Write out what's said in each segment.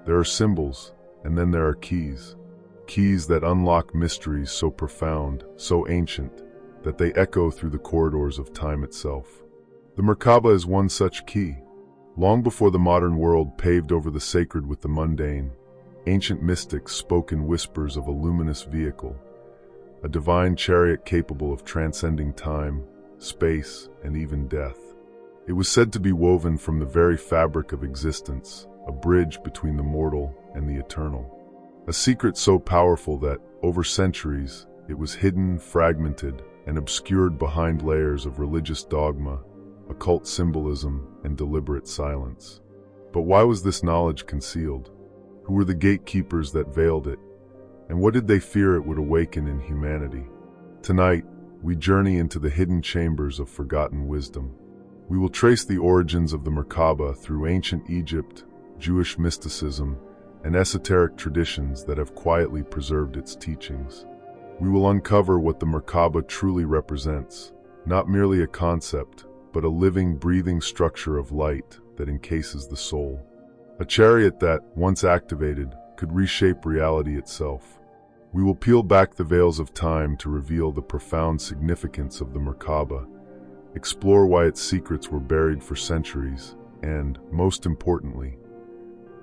There are symbols, and then there are keys. Keys that unlock mysteries so profound, so ancient, that they echo through the corridors of time itself. The Merkaba is one such key. Long before the modern world paved over the sacred with the mundane, ancient mystics spoke in whispers of a luminous vehicle, a divine chariot capable of transcending time, space, and even death. It was said to be woven from the very fabric of existence, a bridge between the mortal and the eternal. A secret so powerful that, over centuries, it was hidden, fragmented, and obscured behind layers of religious dogma, occult symbolism, and deliberate silence. But why was this knowledge concealed? Who were the gatekeepers that veiled it? And what did they fear it would awaken in humanity? Tonight, we journey into the hidden chambers of forgotten wisdom. We will trace the origins of the Merkaba through ancient Egypt, Jewish mysticism, and esoteric traditions that have quietly preserved its teachings. We will uncover what the Merkaba truly represents, not merely a concept, but a living, breathing structure of light that encases the soul. A chariot that, once activated, could reshape reality itself. We will peel back the veils of time to reveal the profound significance of the Merkaba, explore why its secrets were buried for centuries, and, most importantly,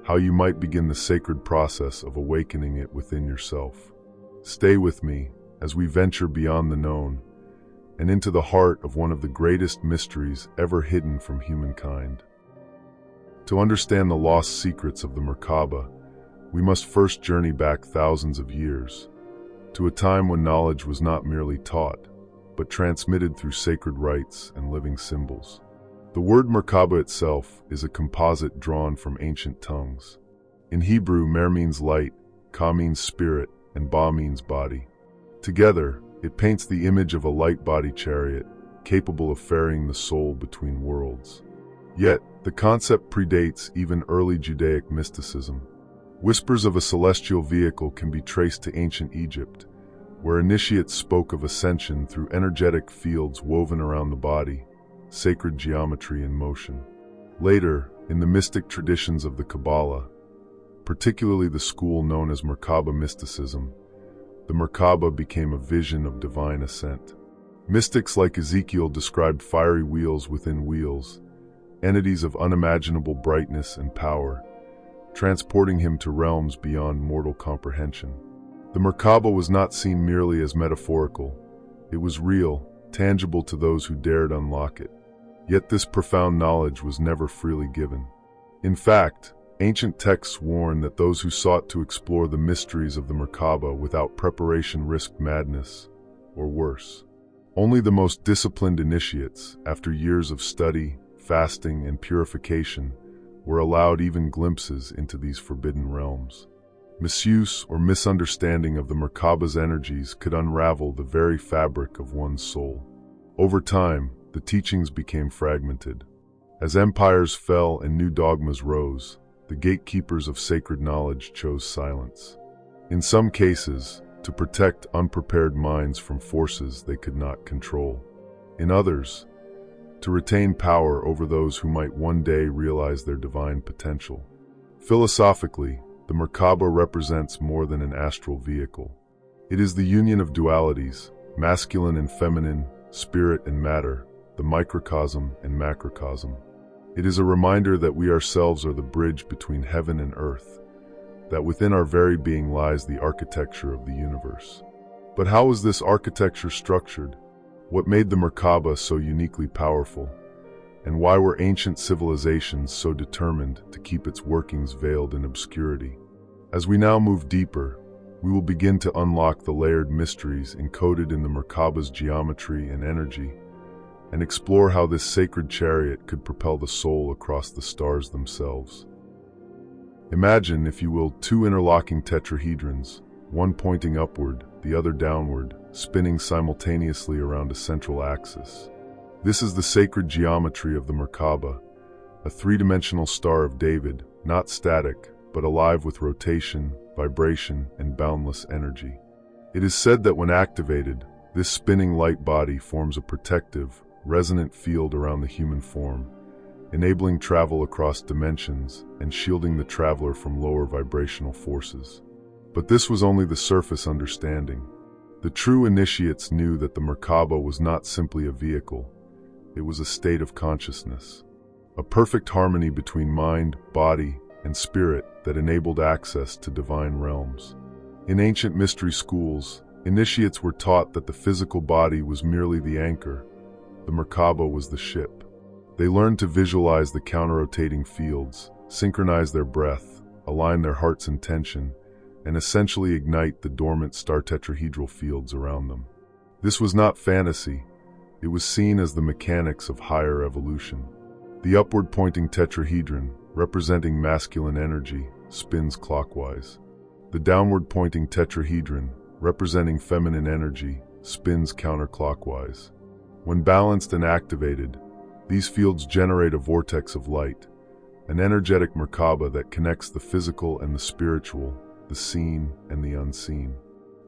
how you might begin the sacred process of awakening it within yourself. Stay with me as we venture beyond the known and into the heart of one of the greatest mysteries ever hidden from humankind. To understand the lost secrets of the Merkaba, we must first journey back thousands of years, to a time when knowledge was not merely taught, but transmitted through sacred rites and living symbols. The word Merkaba itself is a composite drawn from ancient tongues. In Hebrew, Mer means light, Ka means spirit, and Ba means body. Together, it paints the image of a light-body chariot, capable of ferrying the soul between worlds. Yet, the concept predates even early Judaic mysticism. Whispers of a celestial vehicle can be traced to ancient Egypt, where initiates spoke of ascension through energetic fields woven around the body, sacred geometry in motion. Later, in the mystic traditions of the Kabbalah, particularly the school known as Merkaba mysticism, the Merkaba became a vision of divine ascent. Mystics like Ezekiel described fiery wheels within wheels, entities of unimaginable brightness and power, transporting him to realms beyond mortal comprehension. The Merkaba was not seen merely as metaphorical. It was real, tangible to those who dared unlock it. Yet this profound knowledge was never freely given. In fact, ancient texts warn that those who sought to explore the mysteries of the Merkaba without preparation risked madness, or worse. Only the most disciplined initiates, after years of study, fasting, and purification, were allowed even glimpses into these forbidden realms. Misuse or misunderstanding of the Merkaba's energies could unravel the very fabric of one's soul. Over time, the teachings became fragmented. As empires fell and new dogmas rose, the gatekeepers of sacred knowledge chose silence. In some cases, to protect unprepared minds from forces they could not control. In others, to retain power over those who might one day realize their divine potential. Philosophically, the Merkaba represents more than an astral vehicle. It is the union of dualities, masculine and feminine, spirit and matter, the microcosm and macrocosm. It is a reminder that we ourselves are the bridge between heaven and earth, that within our very being lies the architecture of the universe. But how was this architecture structured? What made the Merkaba so uniquely powerful? And why were ancient civilizations so determined to keep its workings veiled in obscurity? As we now move deeper, we will begin to unlock the layered mysteries encoded in the Merkaba's geometry and energy, and explore how this sacred chariot could propel the soul across the stars themselves. Imagine, if you will, two interlocking tetrahedrons, one pointing upward, the other downward, spinning simultaneously around a central axis. This is the sacred geometry of the Merkaba, a three-dimensional Star of David, not static, but alive with rotation, vibration, and boundless energy. It is said that when activated, this spinning light body forms a protective, resonant field around the human form, enabling travel across dimensions and shielding the traveler from lower vibrational forces. But this was only the surface understanding. The true initiates knew that the Merkaba was not simply a vehicle, it was a state of consciousness, a perfect harmony between mind, body, and spirit that enabled access to divine realms. In ancient mystery schools, initiates were taught that the physical body was merely the anchor, the Merkaba was the ship. They learned to visualize the counter-rotating fields, synchronize their breath, align their heart's intention, and essentially ignite the dormant star tetrahedral fields around them. This was not fantasy, it was seen as the mechanics of higher evolution. The upward-pointing tetrahedron, representing masculine energy, spins clockwise. The downward-pointing tetrahedron, representing feminine energy, spins counterclockwise. When balanced and activated, these fields generate a vortex of light, an energetic Merkaba that connects the physical and the spiritual, the seen and the unseen.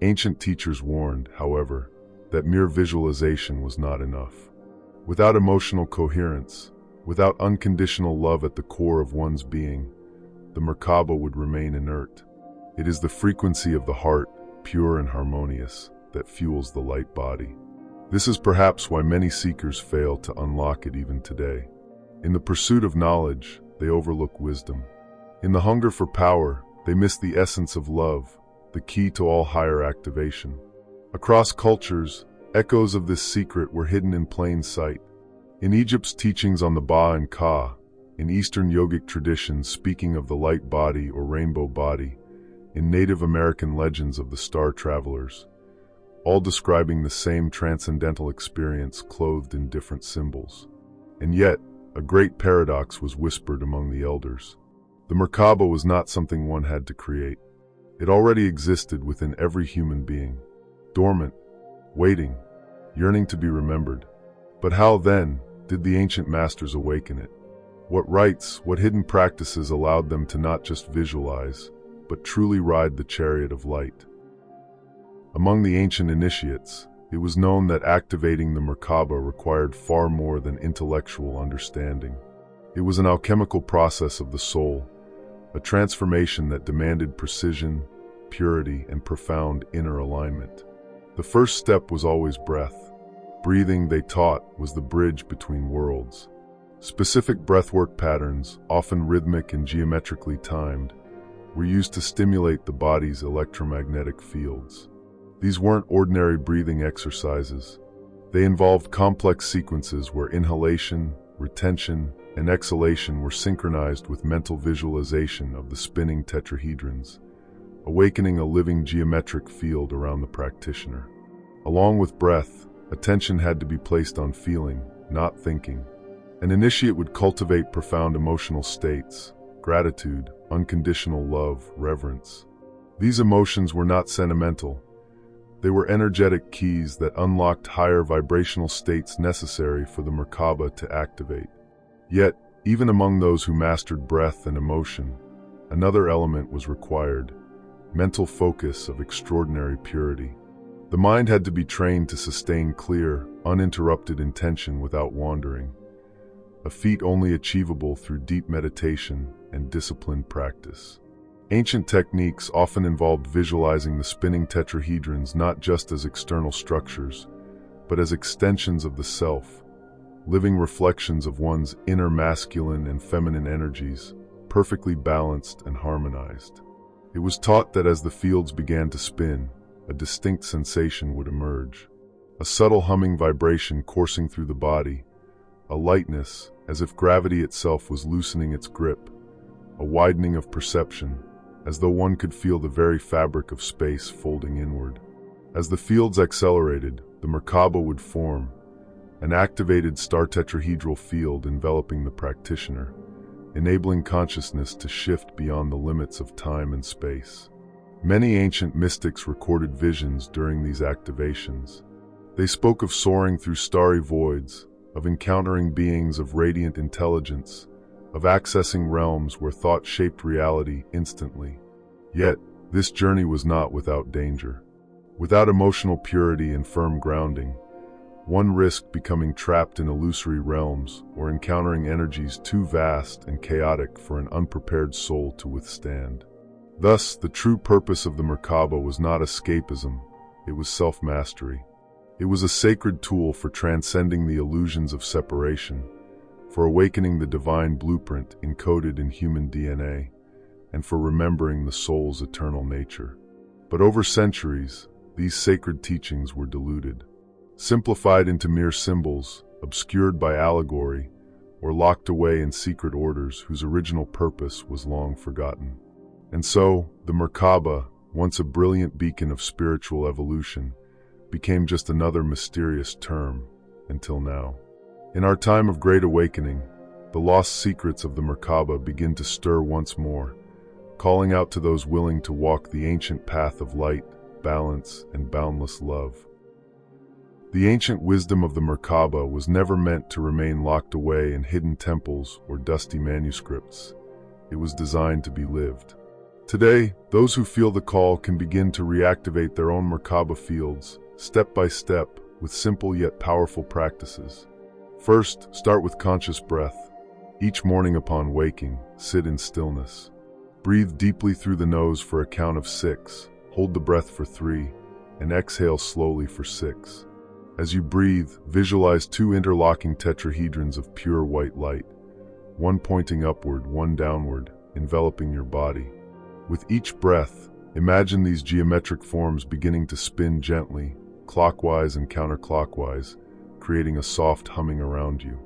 Ancient teachers warned, however, that mere visualization was not enough. Without emotional coherence, without unconditional love at the core of one's being, the Merkaba would remain inert. It is the frequency of the heart, pure and harmonious, that fuels the light body. This is perhaps why many seekers fail to unlock it even today. In the pursuit of knowledge, they overlook wisdom. In the hunger for power, they miss the essence of love, the key to all higher activation. Across cultures, echoes of this secret were hidden in plain sight. In Egypt's teachings on the Ba and Ka, in Eastern yogic traditions speaking of the light body or rainbow body, in Native American legends of the star travelers, all describing the same transcendental experience clothed in different symbols. And yet, a great paradox was whispered among the elders. The Merkaba was not something one had to create. It already existed within every human being, dormant, waiting, yearning to be remembered. But how then did the ancient masters awaken it? What rites, what hidden practices allowed them to not just visualize, but truly ride the chariot of light? Among the ancient initiates, it was known that activating the Merkaba required far more than intellectual understanding. It was an alchemical process of the soul, a transformation that demanded precision, purity, and profound inner alignment. The first step was always breath. Breathing, they taught, was the bridge between worlds. Specific breathwork patterns, often rhythmic and geometrically timed, were used to stimulate the body's electromagnetic fields. These weren't ordinary breathing exercises. They involved complex sequences where inhalation, retention, and exhalation were synchronized with mental visualization of the spinning tetrahedrons, awakening a living geometric field around the practitioner. Along with breath, attention had to be placed on feeling, not thinking. An initiate would cultivate profound emotional states, gratitude, unconditional love, reverence. These emotions were not sentimental. They were energetic keys that unlocked higher vibrational states necessary for the Merkaba to activate. Yet, even among those who mastered breath and emotion, another element was required: mental focus of extraordinary purity. The mind had to be trained to sustain clear, uninterrupted intention without wandering, a feat only achievable through deep meditation and disciplined practice. Ancient techniques often involved visualizing the spinning tetrahedrons not just as external structures, but as extensions of the self, living reflections of one's inner masculine and feminine energies, perfectly balanced and harmonized. It was taught that as the fields began to spin, a distinct sensation would emerge, a subtle humming vibration coursing through the body, a lightness, as if gravity itself was loosening its grip, a widening of perception, as though one could feel the very fabric of space folding inward. As the fields accelerated, the Merkaba would form, an activated star tetrahedral field enveloping the practitioner, enabling consciousness to shift beyond the limits of time and space. Many ancient mystics recorded visions during these activations. They spoke of soaring through starry voids, of encountering beings of radiant intelligence, of accessing realms where thought shaped reality instantly. Yet, this journey was not without danger. Without emotional purity and firm grounding, One risked becoming trapped in illusory realms or encountering energies too vast and chaotic for an unprepared soul to withstand. Thus, the true purpose of the Merkaba was not escapism, it was self-mastery. It was a sacred tool for transcending the illusions of separation, for awakening the divine blueprint encoded in human DNA, and for remembering the soul's eternal nature. But over centuries, these sacred teachings were diluted, simplified into mere symbols, obscured by allegory, or locked away in secret orders whose original purpose was long forgotten. And so, the Merkaba, once a brilliant beacon of spiritual evolution, became just another mysterious term, until now. In our time of great awakening, the lost secrets of the Merkaba begin to stir once more, calling out to those willing to walk the ancient path of light, balance, and boundless love. The ancient wisdom of the Merkaba was never meant to remain locked away in hidden temples or dusty manuscripts. It was designed to be lived. Today, those who feel the call can begin to reactivate their own Merkaba fields, step by step, with simple yet powerful practices. First, start with conscious breath. Each morning upon waking, sit in stillness. Breathe deeply through the nose for a count of 6, hold the breath for 3, and exhale slowly for 6. As you breathe, visualize 2 interlocking tetrahedrons of pure white light, one pointing upward, one downward, enveloping your body. With each breath, imagine these geometric forms beginning to spin gently, clockwise and counterclockwise, creating a soft humming around you.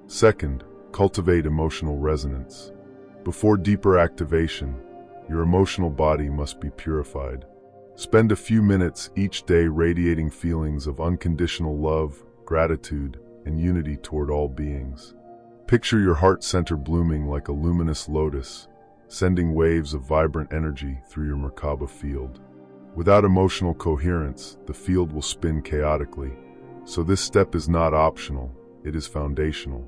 Second, cultivate emotional resonance. Before deeper activation, your emotional body must be purified. Spend a few minutes each day radiating feelings of unconditional love, gratitude, and unity toward all beings. Picture your heart center blooming like a luminous lotus, sending waves of vibrant energy through your Merkaba field. Without emotional coherence, the field will spin chaotically, so this step is not optional, it is foundational.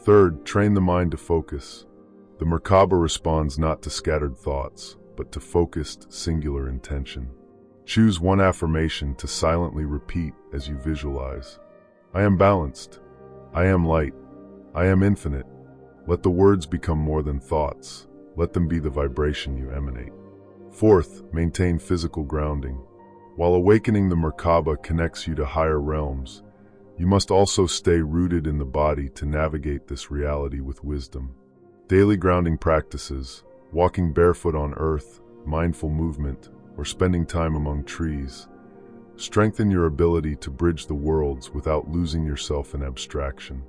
Third, train the mind to focus. The Merkaba responds not to scattered thoughts, but to focused, singular intention. Choose one affirmation to silently repeat as you visualize. I am balanced. I am light. I am infinite. Let the words become more than thoughts. Let them be the vibration you emanate. Fourth, maintain physical grounding. While awakening the Merkaba connects you to higher realms, you must also stay rooted in the body to navigate this reality with wisdom. Daily grounding practices, walking barefoot on earth, mindful movement, or spending time among trees, strengthen your ability to bridge the worlds without losing yourself in abstraction.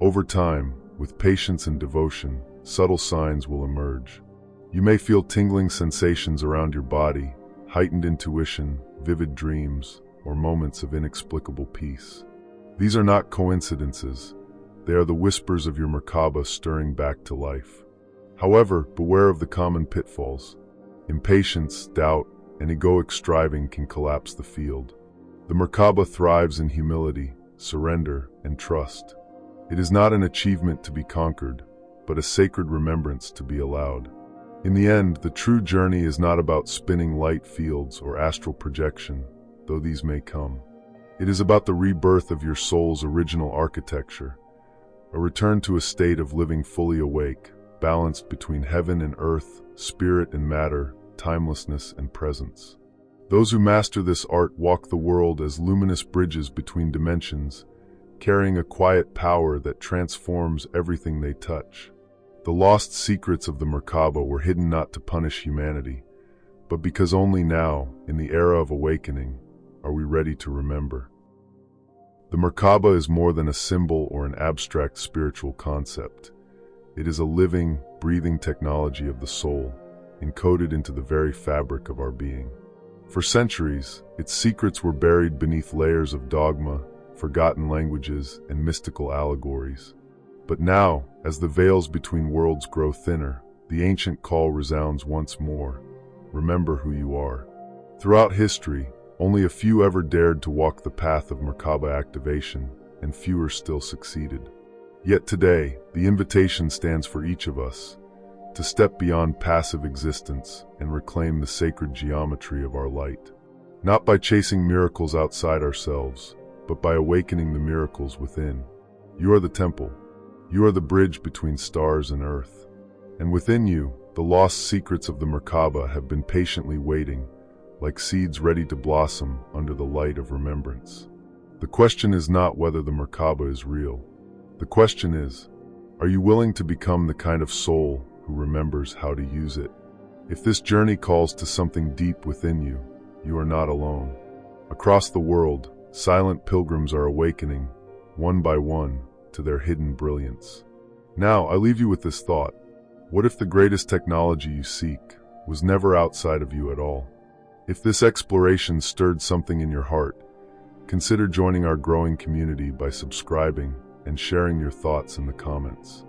Over time, with patience and devotion, subtle signs will emerge. You may feel tingling sensations around your body, heightened intuition, vivid dreams, or moments of inexplicable peace. These are not coincidences. They are the whispers of your Merkaba stirring back to life. However, beware of the common pitfalls. Impatience, doubt, and egoic striving can collapse the field. The Merkaba thrives in humility, surrender, and trust. It is not an achievement to be conquered, but a sacred remembrance to be allowed. In the end, the true journey is not about spinning light fields or astral projection, though these may come. It is about the rebirth of your soul's original architecture, a return to a state of living fully awake, balanced between heaven and earth, spirit and matter, timelessness and presence. Those who master this art walk the world as luminous bridges between dimensions, carrying a quiet power that transforms everything they touch. The lost secrets of the Merkaba were hidden not to punish humanity, but because only now, in the era of awakening, are we ready to remember. The Merkaba is more than a symbol or an abstract spiritual concept. It is a living, breathing technology of the soul, encoded into the very fabric of our being. For centuries, its secrets were buried beneath layers of dogma, forgotten languages, and mystical allegories. But now, as the veils between worlds grow thinner, the ancient call resounds once more. Remember who you are. Throughout history, only a few ever dared to walk the path of Merkaba activation, and fewer still succeeded. Yet today, the invitation stands for each of us, to step beyond passive existence and reclaim the sacred geometry of our light. Not by chasing miracles outside ourselves, but by awakening the miracles within. You are the temple. You are the bridge between stars and earth. And within you, the lost secrets of the Merkaba have been patiently waiting, like seeds ready to blossom under the light of remembrance. The question is not whether the Merkaba is real. The question is, are you willing to become the kind of soul who remembers how to use it? If this journey calls to something deep within you, you are not alone. Across the world, silent pilgrims are awakening, one by one, to their hidden brilliance. Now, I leave you with this thought. What if the greatest technology you seek was never outside of you at all? If this exploration stirred something in your heart, consider joining our growing community by subscribing and sharing your thoughts in the comments.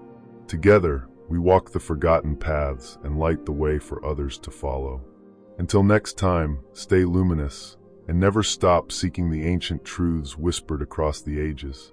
Together, we walk the forgotten paths and light the way for others to follow. Until next time, stay luminous and never stop seeking the ancient truths whispered across the ages.